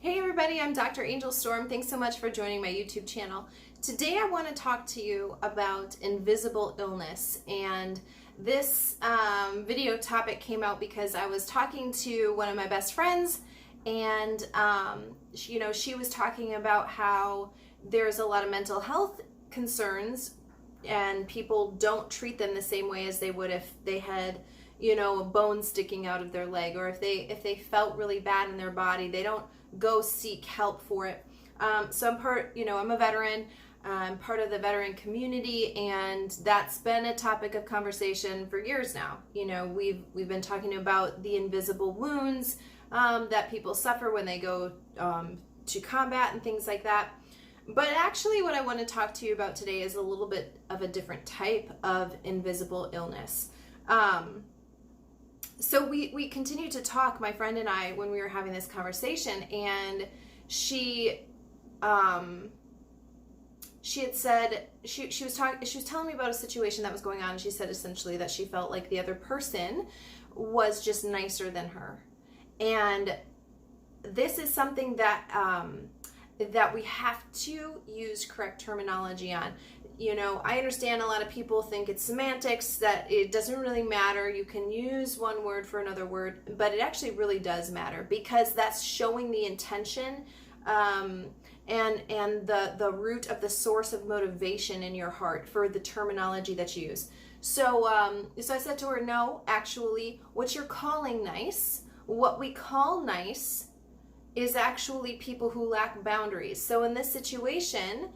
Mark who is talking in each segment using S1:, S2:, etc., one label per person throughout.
S1: Hey everybody, I'm Dr. Angel Storm. Thanks so much for joining my YouTube channel. Today I want to talk to you about invisible illness, and this video topic came out because I was talking to one of my best friends, and she was talking about how there's a lot of mental health concerns and people don't treat them the same way as they would if they had a bone sticking out of their leg, or if they felt really bad in their body. They don't go seek help for it. So I'm a veteran. I'm part of the veteran community, and that's been a topic of conversation for years now. We've been talking about the invisible wounds that people suffer when they go to combat and things like that. But actually what I want to talk to you about today is a little bit of a different type of invisible illness. So we continued to talk, my friend and I, when we were having this conversation, and she had said she was telling me about a situation that was going on, and she said essentially that she felt like the other person was just nicer than her. And this is something that that we have to use correct terminology on. I understand a lot of people think it's semantics, that it doesn't really matter. You can use one word for another word, but it actually really does matter, because that's showing the intention and the root of the source of motivation in your heart for the terminology that you use. So I said to her, no, actually, what you're calling nice, what we call nice, is actually people who lack boundaries. So in this situation,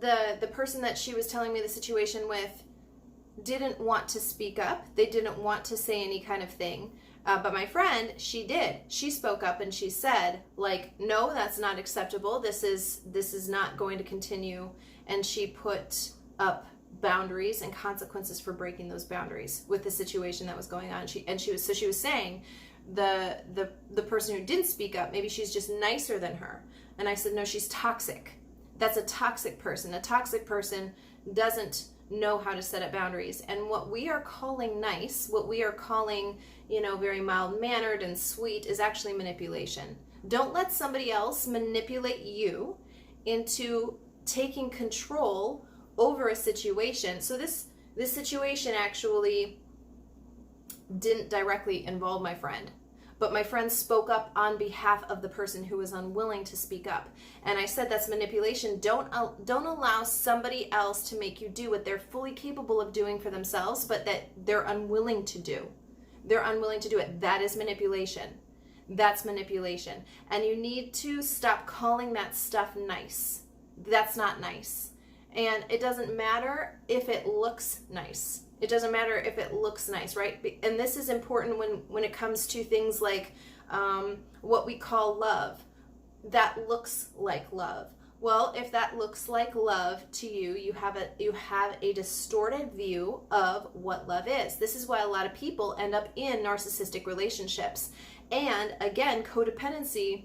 S1: the person that she was telling me the situation with didn't want to speak up. They didn't want to say any kind of thing. But my friend, she did. She spoke up and she said, no, that's not acceptable. This is not going to continue. And she put up boundaries and consequences for breaking those boundaries with the situation that was going on. She was saying the person who didn't speak up, maybe she's just nicer than her. And I said, no, she's toxic. That's a toxic person. A toxic person doesn't know how to set up boundaries. And what we are calling nice, what we are calling, very mild-mannered and sweet, is actually manipulation. Don't let somebody else manipulate you into taking control over a situation. So this situation actually didn't directly involve my friend, but my friend spoke up on behalf of the person who was unwilling to speak up. And I said, that's manipulation. Don't allow somebody else to make you do what they're fully capable of doing for themselves, but that they're unwilling to do. They're unwilling to do it. That is manipulation. That's manipulation. And you need to stop calling that stuff nice. That's not nice. And it doesn't matter if it looks nice. It doesn't matter if it looks nice, right? And this is important when it comes to things like what we call love. That looks like love. Well, if that looks like love to you, you have a distorted view of what love is. This is why a lot of people end up in narcissistic relationships. And again, codependency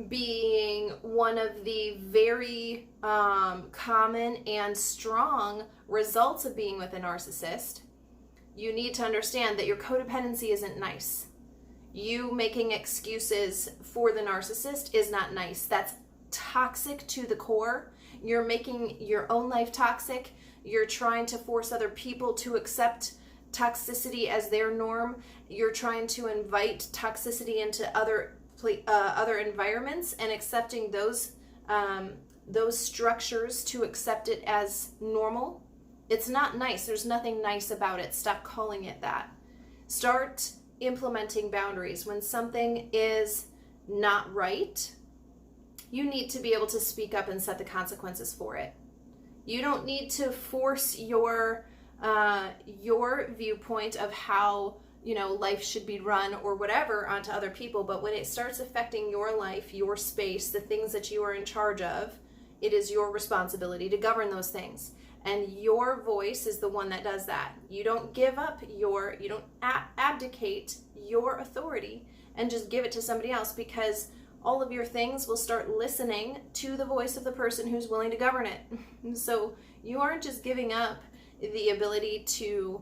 S1: being one of the very common and strong results of being with a narcissist, you need to understand that your codependency isn't nice. You making excuses for the narcissist is not nice. That's toxic to the core. You're making your own life toxic. You're trying to force other people to accept toxicity as their norm. You're trying to invite toxicity into other environments and accepting those structures to accept it as normal. It's not nice. There's nothing nice about it. Stop calling it that. Start implementing boundaries. When something is not right, you need to be able to speak up and set the consequences for it. You don't need to force your viewpoint of how life should be run or whatever onto other people. But when it starts affecting your life, your space, the things that you are in charge of, it is your responsibility to govern those things. And your voice is the one that does that. You don't give up you don't abdicate your authority and just give it to somebody else, because all of your things will start listening to the voice of the person who's willing to govern it. So you aren't just giving up the ability to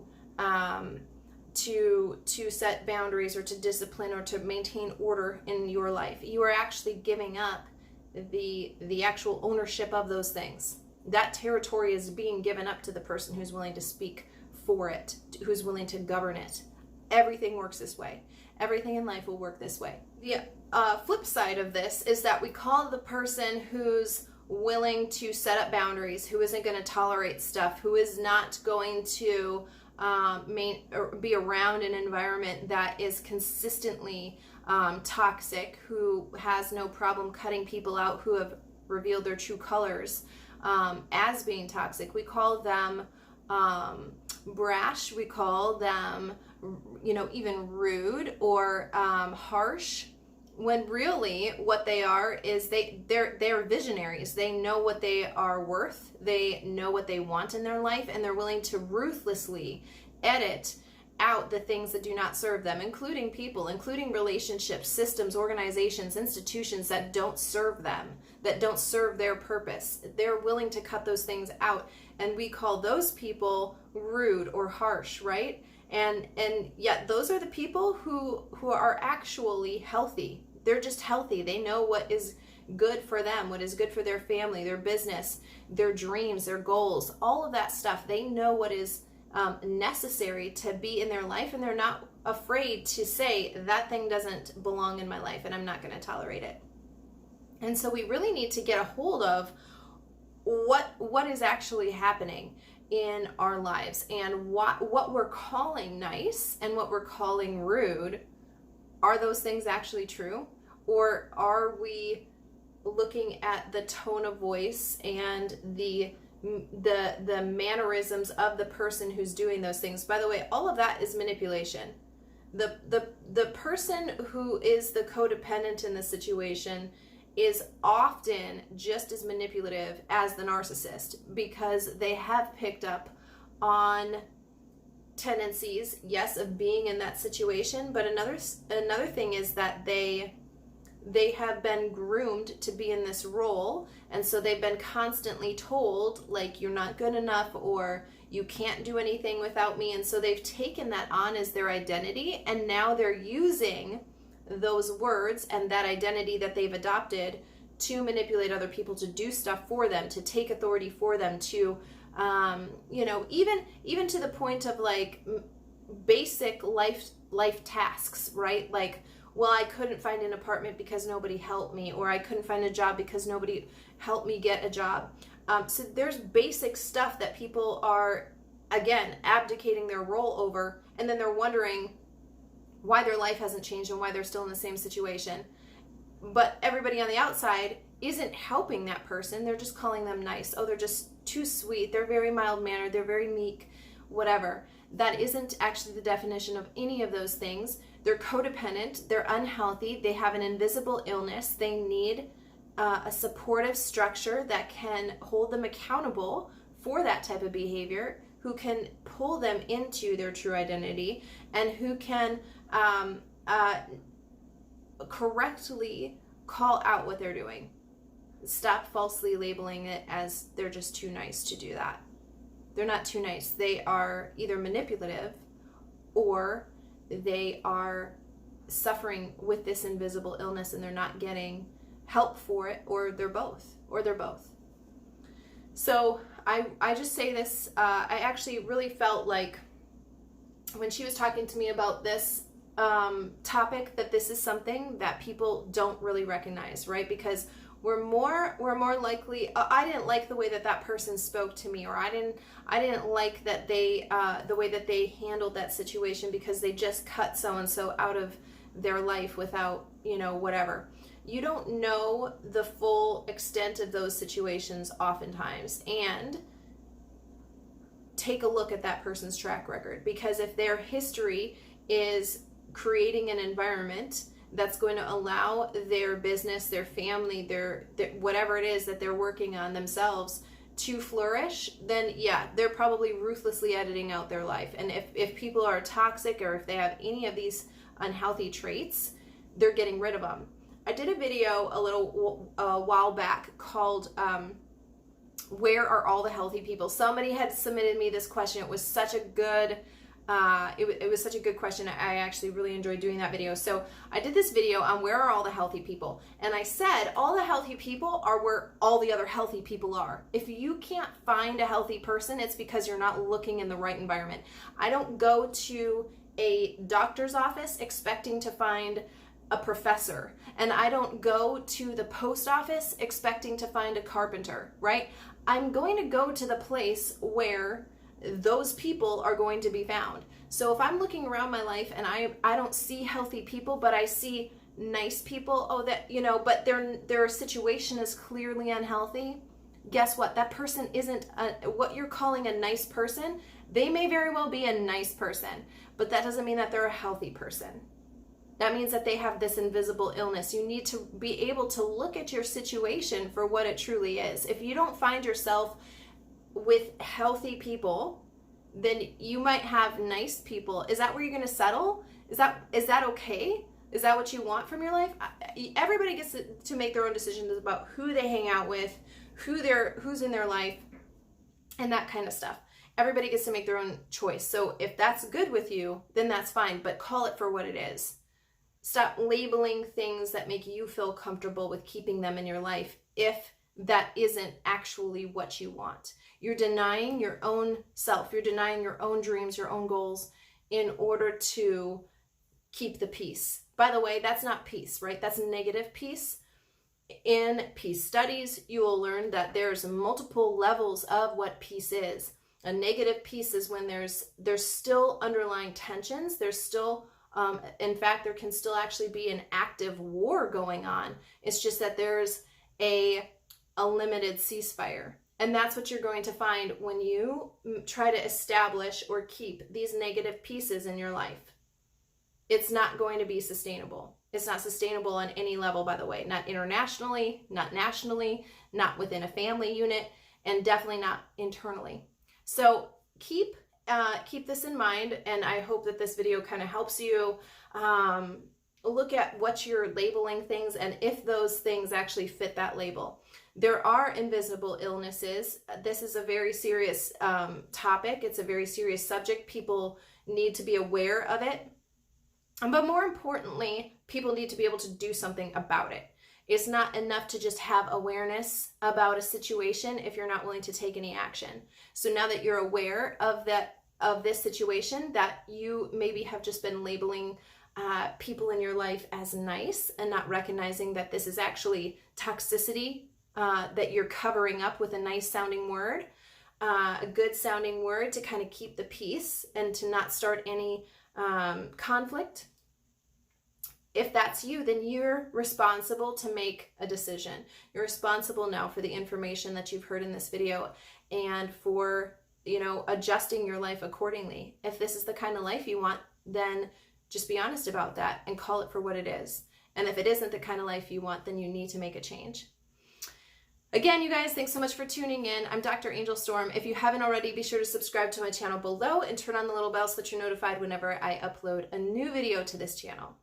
S1: to set boundaries or to discipline or to maintain order in your life. You are actually giving up the actual ownership of those things. That territory is being given up to the person who's willing to speak for it, who's willing to govern it. Everything works this way. Everything in life will work this way. The flip side of this is that we call the person who's willing to set up boundaries, who isn't going to tolerate stuff, who is not going to be around an environment that is consistently toxic, who has no problem cutting people out who have revealed their true colors as being toxic. We call them brash. We call them, even rude or harsh. When really what they are is they're visionaries. They know what they are worth. They know what they want in their life, and they're willing to ruthlessly edit out the things that do not serve them, including people, including relationships, systems, organizations, institutions that don't serve them, that don't serve their purpose. They're willing to cut those things out, and we call those people rude or harsh, right? And yet those are the people who are actually healthy. They're just healthy. They know what is good for them, what is good for their family, their business, their dreams, their goals, all of that stuff. They know what is necessary to be in their life, and they're not afraid to say that thing doesn't belong in my life and I'm not going to tolerate it. And so we really need to get a hold of what is actually happening in our lives, and what we're calling nice and what we're calling rude. Are those things actually true? Or are we looking at the tone of voice and the mannerisms of the person who's doing those things? By the way, all of that is manipulation. The person who is the codependent in the situation is often just as manipulative as the narcissist, because they have picked up on tendencies, yes, of being in that situation, but another thing is that they have been groomed to be in this role, and so they've been constantly told, like, you're not good enough, or you can't do anything without me, and so they've taken that on as their identity, and now they're using those words and that identity that they've adopted to manipulate other people, to do stuff for them, to take authority for them, to even to the point of like basic life tasks, right? Like, well, I couldn't find an apartment because nobody helped me, or I couldn't find a job because nobody helped me get a job. So there's basic stuff that people are, again, abdicating their role over, and then they're wondering why their life hasn't changed and why they're still in the same situation. But everybody on the outside isn't helping that person. They're just calling them nice. Oh, they're just too sweet. They're very mild-mannered. They're very meek, whatever. That isn't actually the definition of any of those things. They're codependent. They're unhealthy. They have an invisible illness. They need a supportive structure that can hold them accountable for that type of behavior, who can pull them into their true identity, and who can correctly call out what they're doing. Stop falsely labeling it as they're just too nice to do that. They're not too nice. They are either manipulative, or they are suffering with this invisible illness and they're not getting help for it, or they're both. So I just say this, I actually really felt like when she was talking to me about this topic, that this is something that people don't really recognize, right? Because we're more likely, I didn't like the way that person spoke to me, or I didn't like that they the way that they handled that situation, because they just cut so-and-so out of their life without, whatever. You don't know the full extent of those situations oftentimes, and take a look at that person's track record, because if their history is creating an environment that's going to allow their business, their family, their whatever it is that they're working on themselves to flourish, then yeah, they're probably ruthlessly editing out their life. And if people are toxic, or if they have any of these unhealthy traits, they're getting rid of them. I did a video a while back called where are all the healthy people? Somebody had submitted me this question. It was such a good It was such a good question. I actually really enjoyed doing that video. So I did this video on where are all the healthy people, and I said all the healthy people are where all the other healthy people are. If you can't find a healthy person, it's because you're not looking in the right environment. I don't go to a doctor's office expecting to find a professor, and I don't go to the post office expecting to find a carpenter, right? I'm going to go to the place where those people are going to be found. So if I'm looking around my life and I don't see healthy people, but I see nice people, but their situation is clearly unhealthy, guess what? That person isn't what you're calling a nice person. They may very well be a nice person, but that doesn't mean that they're a healthy person. That means that they have this invisible illness. You need to be able to look at your situation for what it truly is. If you don't find yourself with healthy people, then you might have nice people. Is that where you're going to settle? Is that okay? Is that what you want from your life? Everybody gets to make their own decisions about who they hang out with, who's in their life, and that kind of stuff. Everybody gets to make their own choice. So if that's good with you, then that's fine, but call it for what it is. Stop labeling things that make you feel comfortable with keeping them in your life if that isn't actually what you want. You're denying your own self. You're denying your own dreams, your own goals in order to keep the peace. By the way, that's not peace, right? That's negative peace. In peace studies, you will learn that there's multiple levels of what peace is. A negative peace is when there's still underlying tensions. There's still in fact, there can still actually be an active war going on. It's just that there's a limited ceasefire. And that's what you're going to find when you try to establish or keep these negative pieces in your life. It's not going to be sustainable. It's not sustainable on any level, by the way. Not internationally, not nationally, not within a family unit, and definitely not internally. So keep this in mind, and I hope that this video kind of helps you look at what you're labeling things and if those things actually fit that label. There are invisible illnesses. This is a very serious topic. It's a very serious subject. People need to be aware of it. But more importantly, people need to be able to do something about it. It's not enough to just have awareness about a situation if you're not willing to take any action. So now that you're aware of this situation, that you maybe have just been labeling people in your life as nice and not recognizing that this is actually toxicity that you're covering up with a nice sounding word, a good sounding word to kind of keep the peace and to not start any conflict. If that's you, then you're responsible to make a decision. You're responsible now for the information that you've heard in this video and for, adjusting your life accordingly. If this is the kind of life you want, then just be honest about that and call it for what it is. And if it isn't the kind of life you want, then you need to make a change. Again, you guys, thanks so much for tuning in. I'm Dr. Angel Storm. If you haven't already, be sure to subscribe to my channel below and turn on the little bell so that you're notified whenever I upload a new video to this channel.